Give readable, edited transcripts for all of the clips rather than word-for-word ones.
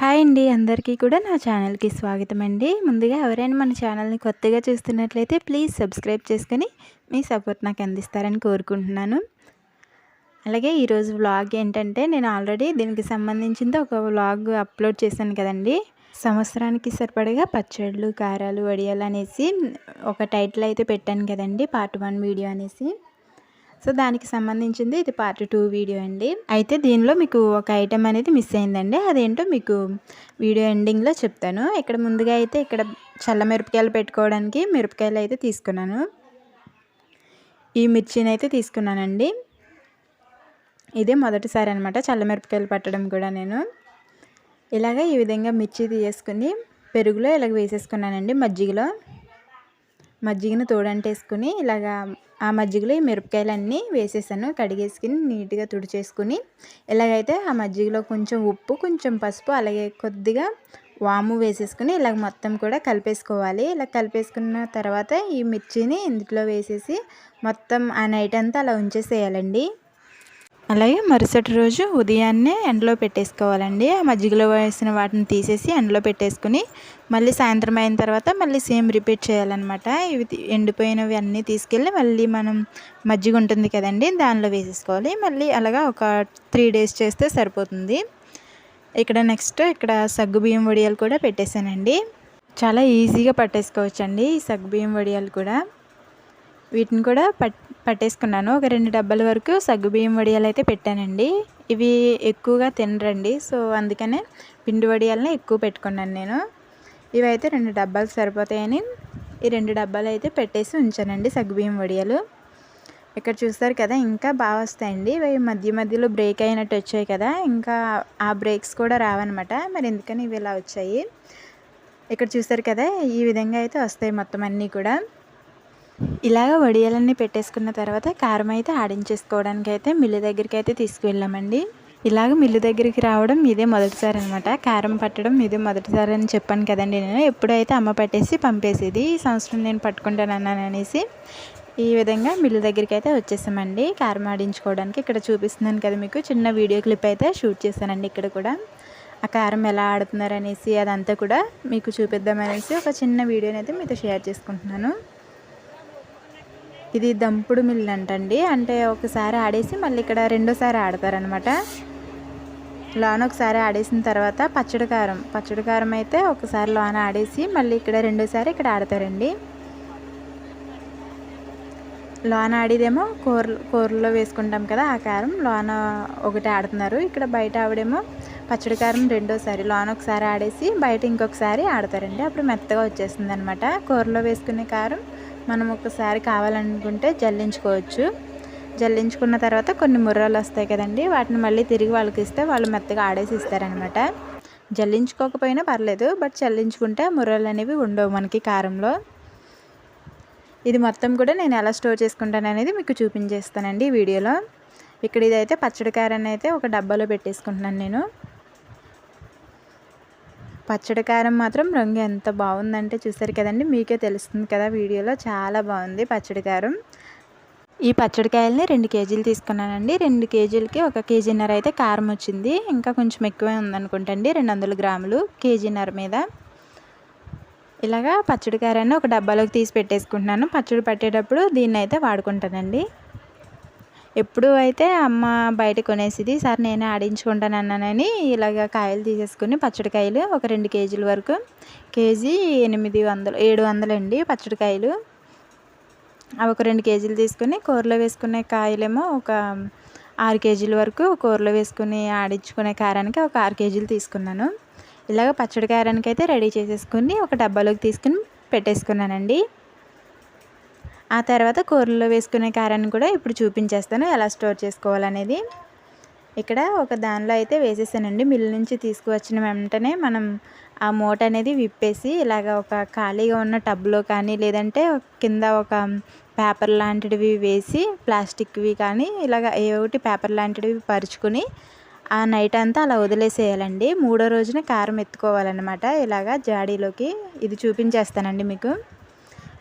Hi అండి, అందరికీ కూడా నా ఛానల్కి స్వాగతం అండి. ముందుగా ఎవరైనా మన ఛానల్ని కొత్తగా చూస్తున్నట్లయితే ప్లీజ్ సబ్స్క్రైబ్ చేసుకొని మీ సపోర్ట్ నాకు అందిస్తారని కోరుకుంటున్నాను. అలాగే ఈరోజు వ్లాగ్ ఏంటంటే, నేను ఆల్రెడీ దీనికి సంబంధించింది ఒక వ్లాగ్ అప్లోడ్ చేశాను కదండి. సంవత్సరానికి సరిపడగా పచ్చళ్ళు, కారాలు, వడియాలు అనేసి ఒక టైటిల్ అయితే పెట్టాను కదండి, పార్ట్ 1 వీడియో అనేసి. సో దానికి సంబంధించింది ఇది పార్ట్ 2 వీడియో అండి. అయితే దీనిలో మీకు ఒక ఐటెం అనేది మిస్ అయిందండి. అదేంటో మీకు వీడియో ఎండింగ్లో చెప్తాను. ఇక్కడ ముందుగా అయితే ఇక్కడ చల్ల మిరపకాయలు పెట్టుకోవడానికి మిరపకాయలు అయితే తీసుకున్నాను. ఈ మిర్చిని అయితే తీసుకున్నానండి. ఇదే మొదటిసారి అనమాట చల్ల మిరపకాయలు పట్టడం కూడా. నేను ఇలాగ ఈ విధంగా మిర్చి తీసుకుని పెరుగులో ఇలాగ వేసేసుకున్నానండి. మజ్జిగను తోడంటేసుకుని ఇలాగా ఆ మజ్జిగలో ఈ మిరపకాయలన్నీ వేసేసాను. కడిగేసుకుని నీట్గా తుడిచేసుకుని ఇలాగైతే ఆ మజ్జిగలో కొంచెం ఉప్పు, కొంచెం పసుపు, అలాగే కొద్దిగా వాము వేసేసుకుని ఇలాగ మొత్తం కూడా కలిపేసుకోవాలి. ఇలా కలిపేసుకున్న తర్వాత ఈ మిర్చిని ఇందులో వేసేసి మొత్తం ఆ నైట్ అంతా అలా ఉంచేసేయాలండి. అలాగే మరుసటి రోజు ఉదయాన్నే ఎండలో పెట్టేసుకోవాలండి. ఆ మజ్జిగలో వేసిన వాటిని తీసేసి ఎండలో పెట్టేసుకుని మళ్ళీ సాయంత్రం అయిన తర్వాత మళ్ళీ సేమ్ రిపీట్ చేయాలన్నమాట. ఇవి ఎండిపోయినవి అన్నీ తీసుకెళ్ళి మళ్ళీ మనం మజ్జిగ ఉంటుంది కదండి, దానిలో వేసేసుకోవాలి. మళ్ళీ అలాగా ఒక 3 డేస్ చేస్తే సరిపోతుంది. ఇక్కడ నెక్స్ట్ ఇక్కడ సగ్గుబియ్యం వడియాలు కూడా పెట్టేశానండి. చాలా ఈజీగా పట్టేసుకోవచ్చండి ఈ సగ్గుబియ్యం వడియాలు కూడా. వీటిని కూడా పట్టేసుకున్నాను. ఒక 2 డబ్బాల వరకు సగ్గుబియ్యం వడియాలు అయితే పెట్టానండి. ఇవి ఎక్కువగా తినరండి, సో అందుకనే పిండి వడియాలని ఎక్కువ పెట్టుకున్నాను నేను. ఇవైతే 2 డబ్బాలు సరిపోతాయని ఈ 2 డబ్బాలు అయితే పెట్టేసి ఉంచానండి సగ్గుబియ్యం వడియాలు. ఇక్కడ చూస్తారు కదా, ఇంకా బాగా వస్తాయండి. ఇవి మధ్యలో బ్రేక్ అయినట్టు వచ్చాయి కదా, ఇంకా ఆ బ్రేక్స్ కూడా రావన్నమాట. మరి ఎందుకని ఇవి ఇలా వచ్చాయి. ఇక్కడ చూస్తారు కదా, ఈ విధంగా అయితే వస్తాయి మొత్తం అన్నీ కూడా. ఇలాగ వడియాలన్నీ పెట్టేసుకున్న తర్వాత కారం అయితే ఆడించేసుకోవడానికి అయితే మిల్లు దగ్గరికి అయితే తీసుకువెళ్ళామండి. ఇలాగ మిల్లు దగ్గరికి రావడం ఇదే మొదటిసారి అనమాట. కారం పట్టడం ఇదే మొదటిసారి అని చెప్పాను కదండి. నేను ఎప్పుడైతే అమ్మ పట్టేసి పంపేసేది, ఈ సంవత్సరం నేను పట్టుకుంటానన్నాను అనేసి ఈ విధంగా మిల్లు దగ్గరికి అయితే వచ్చేసామండి కారం ఆడించుకోవడానికి. ఇక్కడ చూపిస్తున్నాను కదా మీకు, చిన్న వీడియో క్లిప్ అయితే షూట్ చేశానండి. ఇక్కడ కూడా ఆ కారం ఎలా ఆడుతున్నారు అనేసి అదంతా కూడా మీకు చూపిద్దామనేసి ఒక చిన్న వీడియోని అయితే మీతో షేర్ చేసుకుంటున్నాను. ఇది దంపుడు మిల్లు అంటండి. అంటే ఒకసారి ఆడేసి మళ్ళీ ఇక్కడ రెండోసారి ఆడతారనమాట. లోన ఒకసారి ఆడేసిన తర్వాత పచ్చడి కారం అయితే ఒకసారి లోన ఆడేసి మళ్ళీ ఇక్కడ రెండోసారి ఇక్కడ ఆడతారండి. లోన ఆడిదేమో కూరలో వేసుకుంటాం కదా, ఆ కారం లోన ఒకటి ఆడుతున్నారు. ఇక్కడ బయట ఆవిడేమో పచ్చడి కారం రెండోసారి లోన ఒకసారి ఆడేసి బయట ఇంకొకసారి ఆడతారండి. అప్పుడు మెత్తగా వచ్చేస్తుంది అనమాట. కూరలో వేసుకునే కారం మనం ఒకసారి కావాలనుకుంటే జల్లించుకున్న తర్వాత కొన్ని ముర్రాలు వస్తాయి కదండి, వాటిని మళ్ళీ తిరిగి వాళ్ళకి ఇస్తే వాళ్ళు మెత్తగా ఆడేసి ఇస్తారనమాట. జల్లించుకోకపోయినా పర్లేదు, బట్ చల్లించుకుంటే ముర్రాలు అనేవి ఉండవు మనకి కారంలో. ఇది మొత్తం కూడా నేను ఎలా స్టోర్ చేసుకుంటాను అనేది మీకు చూపించేస్తానండి ఈ వీడియోలో. ఇక్కడ ఇదైతే పచ్చడి కారాన్ని అయితే ఒక డబ్బాలో పెట్టేసుకుంటున్నాను నేను. పచ్చడి కారం మాత్రం రంగు ఎంత బాగుందంటే చూసారు కదండి, మీకే తెలుస్తుంది కదా వీడియోలో, చాలా బాగుంది పచ్చడి కారం. ఈ పచ్చడికాయలని 2 కేజీలు తీసుకున్నానండి. 2 కేజీలకి 1 కేజీన్నర అయితే కారం వచ్చింది. ఇంకా కొంచెం ఎక్కువే ఉందనుకుంటండి, 200 గ్రాములు కేజీన్నర మీద. ఇలాగా పచ్చడి కారాన్ని ఒక డబ్బాలోకి తీసి పెట్టేసుకుంటున్నాను. పచ్చడి పట్టేటప్పుడు దీన్ని అయితే వాడుకుంటానండి. ఎప్పుడు అయితే అమ్మ బయట కొనేసిది, సార్ నేనే ఆడించుకుంటాను అన్నానని ఇలాగ కాయలు తీసేసుకుని పచ్చడికాయలు ఒక 2 కేజీల వరకు, కేజీ 700 అండి పచ్చడికాయలు. అవి ఒక 2 కేజీలు తీసుకుని కూరలో వేసుకునే కాయలేమో ఒక 6 కేజీల వరకు, కూరలో వేసుకుని ఆడించుకునే కారానికి ఒక 6 కేజీలు తీసుకున్నాను. ఇలాగ పచ్చడి కారానికి అయితే రెడీ చేసేసుకుని ఒక డబ్బాలోకి తీసుకుని పెట్టేసుకున్నానండి. ఆ తర్వాత కూరల్లో వేసుకునే కారాన్ని కూడా ఇప్పుడు చూపించేస్తాను ఎలా స్టోర్ చేసుకోవాలనేది. ఇక్కడ ఒక దానిలో అయితే వేసేసానండి. మిల్లు నుంచి తీసుకువచ్చిన వెంటనే మనం ఆ మూట అనేది విప్పేసి ఇలాగ ఒక ఖాళీగా ఉన్న టబ్లో కానీ, లేదంటే కింద ఒక పేపర్ లాంటివి వేసి, ప్లాస్టిక్వి కానీ ఇలాగ ఏ ఒకటి పేపర్ లాంటివి పరుచుకుని ఆ నైట్ అంతా అలా వదిలేసేయాలండి. 3వ రోజున కారం ఎత్తుకోవాలన్నమాట ఇలాగ జాడీలోకి. ఇది చూపించేస్తానండి మీకు.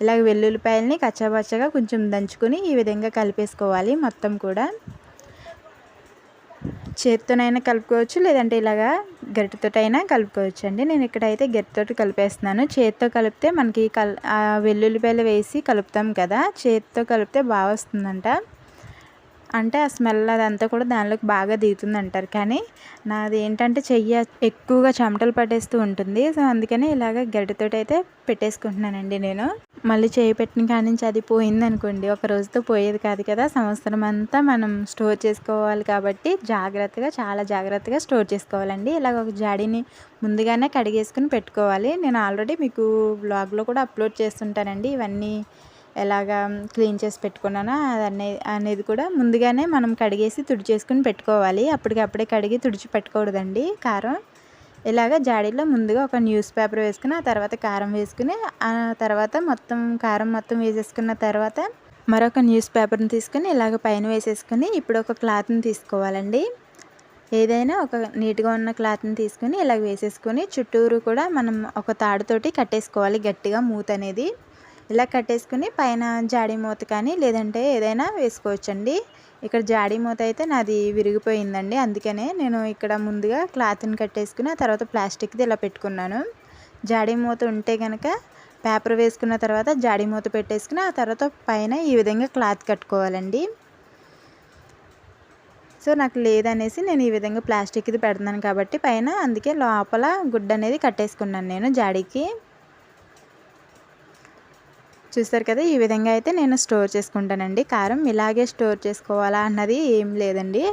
ఇలాగ వెల్లుల్లిపాయలని కచ్చాపచ్చగా కొంచెం దంచుకొని ఈ విధంగా కలిపేసుకోవాలి మొత్తం కూడా. చేత్తోనైనా కలుపుకోవచ్చు, లేదంటే ఇలాగా గరిటెతోటైనా కలుపుకోవచ్చు అండి. నేను ఇక్కడైతే గరిటెతోటి కలిపేస్తున్నాను. చేత్తో కలిపితే మనకి వెల్లుల్లిపాయలు వేసి కలుపుతాం కదా, చేత్తో కలిపితే బాగా వస్తుందంట. అంటే ఆ స్మెల్ అదంతా కూడా దానిలోకి బాగా దిగుతుందంటారు. కానీ నాది ఏంటంటే చెయ్యి ఎక్కువగా చెమటలు పట్టేస్తూ ఉంటుంది. సో అందుకని ఇలాగ గరిటెతోటి అయితే పెట్టేసుకుంటున్నానండి నేను. మళ్ళీ చేయి పెట్టిన కాడి నుంచి అది పోయిందనుకోండి, ఒక రోజుతో పోయేది కాదు కదా, సంవత్సరం అంతా మనం స్టోర్ చేసుకోవాలి కాబట్టి చాలా జాగ్రత్తగా స్టోర్ చేసుకోవాలండి. ఇలాగ ఒక జాడీని ముందుగానే కడిగేసుకుని పెట్టుకోవాలి. నేను ఆల్రెడీ మీకు బ్లాగ్లో కూడా అప్లోడ్ చేస్తుంటానండి ఇవన్నీ ఎలాగా క్లీన్ చేసి పెట్టుకున్నానో అనేది కూడా ముందుగానే మనం కడిగేసి తుడిచేసుకుని పెట్టుకోవాలి. అప్పటికప్పుడే కడిగి తుడిచి పెట్టుకూడదండి కారం. ఇలాగ జాడీలో ముందుగా ఒక న్యూస్ పేపర్ వేసుకుని, ఆ తర్వాత కారం వేసుకుని, ఆ తర్వాత కారం మొత్తం వేసేసుకున్న తర్వాత మరొక న్యూస్ పేపర్ని తీసుకుని ఇలాగ పైన వేసేసుకుని ఇప్పుడు ఒక క్లాత్ని తీసుకోవాలండి. ఏదైనా ఒక నీట్గా ఉన్న క్లాత్ని తీసుకుని ఇలాగ వేసేసుకొని చుట్టూరు కూడా మనం ఒక తాడుతోటి కట్టేసుకోవాలి గట్టిగా మూత అనేది. ఇలా కట్టేసుకుని పైన జాడీ మూత కానీ లేదంటే ఏదైనా వేసుకోవచ్చండి. ఇక్కడ జాడీ మూత అయితే నాది విరిగిపోయిందండి, అందుకనే నేను ఇక్కడ ముందుగా క్లాత్ని కట్టేసుకుని ఆ తర్వాత ప్లాస్టిక్ది ఇలా పెట్టుకున్నాను. జాడీ మూత ఉంటే కనుక పేపర్ వేసుకున్న తర్వాత జాడీ మూత పెట్టేసుకుని ఆ తర్వాత పైన ఈ విధంగా క్లాత్ కట్టుకోవాలండి. సో నాకు లేదనేసి నేను ఈ విధంగా ప్లాస్టిక్ది పెడుతున్నాను కాబట్టి పైన, అందుకే లోపల గుడ్డ అనేది కట్టేసుకున్నాను నేను జాడీకి. చూస్తారు కదా, ఈ విధంగా అయితే నేను స్టోర్ చేసుకుంటానండి. కారం ఇలాగే స్టోర్ చేసుకోవాలా అన్నది ఏం లేదండి,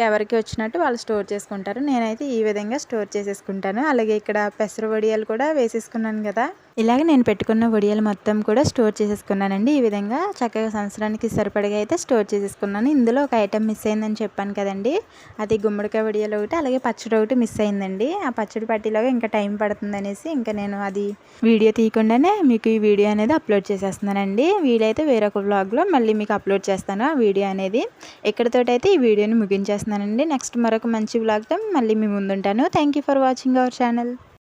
ఎవరికి వచ్చినట్టు వాళ్ళు స్టోర్ చేసుకుంటారు. నేనైతే ఈ విధంగా స్టోర్ చేసేసుకుంటాను. అలాగే ఇక్కడ పెసర వడియాలు కూడా వేసేసుకున్నాను కదా, ఇలాగే నేను పెట్టుకున్న వడియాలు మొత్తం కూడా స్టోర్ చేసేసుకున్నానండి. ఈ విధంగా చక్కగా సంవత్సరానికి సరిపడగా అయితే స్టోర్ చేసేసుకున్నాను. ఇందులో ఒక ఐటెం మిస్ అయిందని చెప్పాను కదండి, అది గుమ్మడికాయ వడియాలు ఒకటి, అలాగే పచ్చడి ఒకటి మిస్ అయిందండి. ఆ పచ్చడి పట్టిలోగా ఇంకా టైం పడుతుంది అనేసి ఇంకా నేను అది వీడియో తీయకుండానే మీకు ఈ వీడియో అనేది అప్లోడ్ చేసేస్తున్నానండి. వీలైతే వేరొక వ్లాగ్లో మళ్ళీ మీకు అప్లోడ్ చేస్తాను ఆ వీడియో అనేది. ఇక్కడితోటైతే ఈ వీడియోని ముగించేస్తున్నానండి. నెక్స్ట్ మరొక మంచి వ్లాగ్తో మళ్ళీ మీ ముందుంటాను. Thank you for watching our channel.